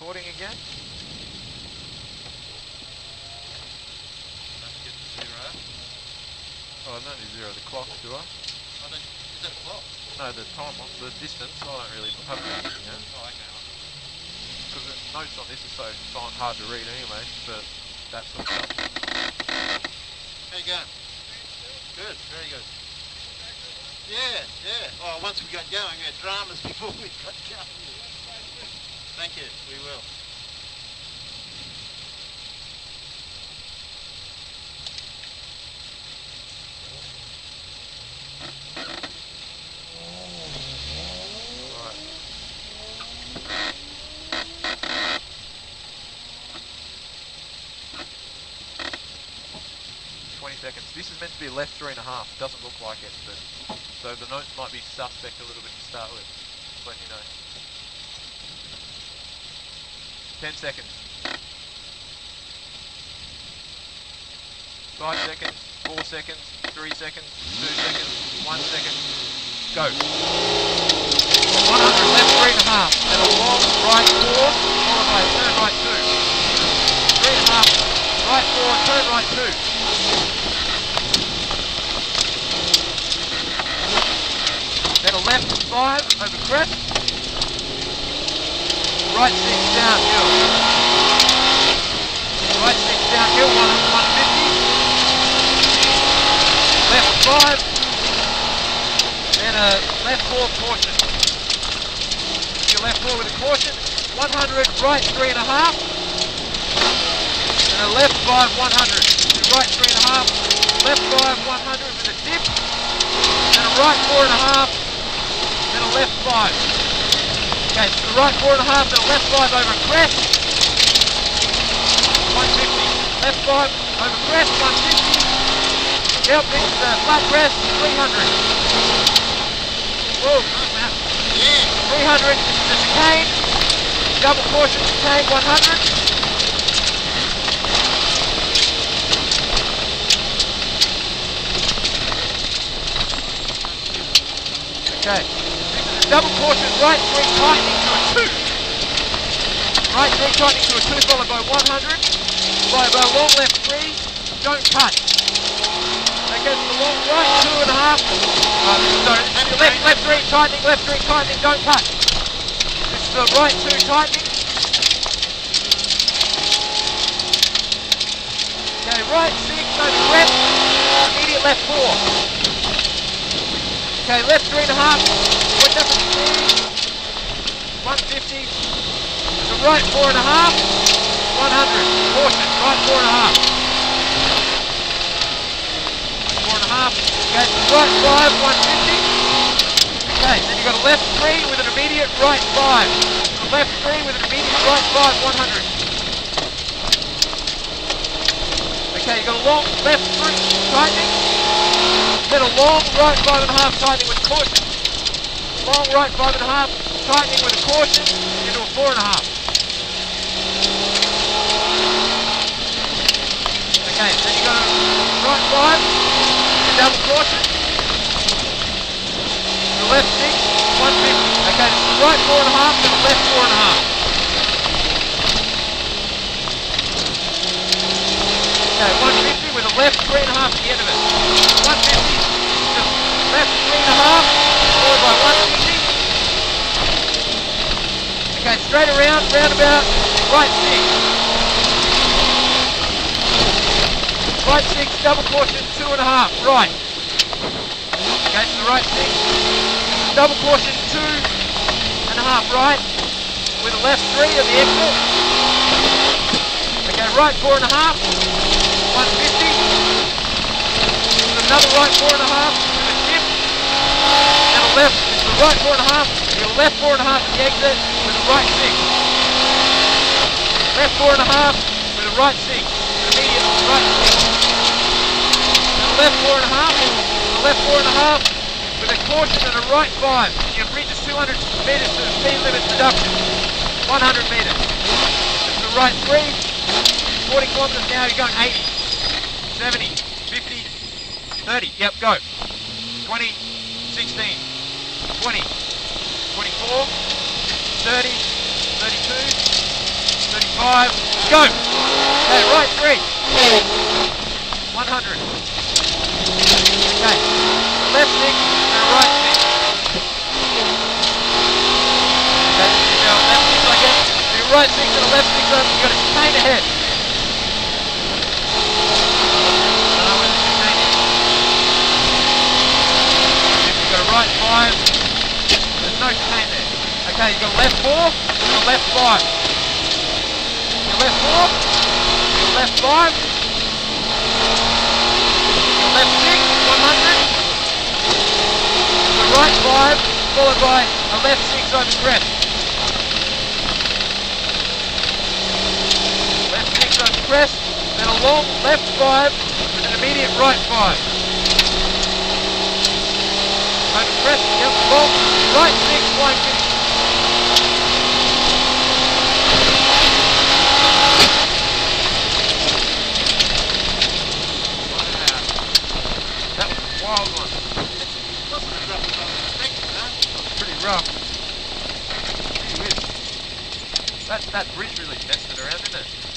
recording again. Don't get to zero. Oh, I don't need zero the clock, do I? Is that a clock? No, the time, the distance, I don't really have that, you know. Oh, okay. Because the notes on this are so hard to read anyway, but that sort of stuff. How you going? Good, very good. Yeah, yeah. Oh, once we got going, we had dramas before we got going. Thank you, we will. Right. Seconds. This is meant to be left 3.5. Doesn't look like it, but so the notes might be suspect a little bit to start with. Just letting you know. 10 seconds. 5 seconds. 4 seconds. 3 seconds. 2 seconds. 1 second. Go. 100 left 3.5. Then a long right 4. Followed by a turn right 2. 3.5. Right 4. Turn right 2. Then a left 5 over crest. Right 6 downhill. Right 6 downhill, 150. Left 5. Then a left 4 caution. If you left 4 with a caution, 100, right 3.5. And a left 5, 100. So right 3.5, left 5, 100 with a dip. And a right 4.5. Then a left 5. Okay, so the right 4.5, then a left 5 over crest. 150. Left 5 over crest, 150. Help me to the flat crest, 300. Whoa, yeah. 300, the chicane. Double caution chicane, 100. Okay, double caution, right 3 tightening to a 2. Right 3 tightening to a 2 followed by 100. Followed by long left 3, don't cut. Okay, so the long right 2.5. Sorry, left 3 tightening, don't cut. This is the right 2 tightening. Okay, right 6 over left, immediate left 4. Okay, left 3.5, what does it mean? 150, there's a right 4.5, 100, caution, right 4.5. 4.5, okay, right 5, 150. Okay, then you've got a left 3 with an immediate right 5. A left 3 with an immediate right 5, 100. Okay, you've got a long left 3 tightening. Then a long right 5.5 tightening with caution. Long right 5.5 tightening with a caution into a 4.5. Okay, then you go right 5, a double caution. The left 6, 150. Okay, this is the right 4.5 and the left 4.5. Okay, 150 with a left 3.5 at the end of it. 150. Left 3.5, followed by 150. Okay, straight around, roundabout, right 6. Right 6, double caution, 2.5, right. Okay, so the right 6. Double caution, 2.5, right. With a left 3 at the exit. Okay, right 4.5, 150. Another right 4.5. Left, this is the right 4.5, your left 4.5 at the exit with a right 6. Left 4.5 with a right 6, immediate right 6. And a left 4.5, a left 4.5 with a caution and a right 5. Your bridge is 200 metres to the speed limit reduction, 100 metres. This is the right 3, 40 kilometres an hour, you're going 80, 70, 50, 30, yep, go. 20, 16. 20, 24, 30, 32, 5, go! Okay, right 3. 100. Okay, left 6 and right 6. Okay, you go left 6 like it. Do right 6 and a left 6 over, you've got to chicane ahead. I don't know where the chicane is. You've got a right 5. There's no chicane there. Okay, you've got a left 4 and a left 5. Your left 4, your left 5, your left 6, 100, the right 5, followed by a left 6 over crest. Left 6 over crest, then a long left 5 with an immediate right 5. Over crest, yep, long, right 6, wide finish. Wild one. Pretty rough. Gee whiz. That bridge really messed it around, didn't it?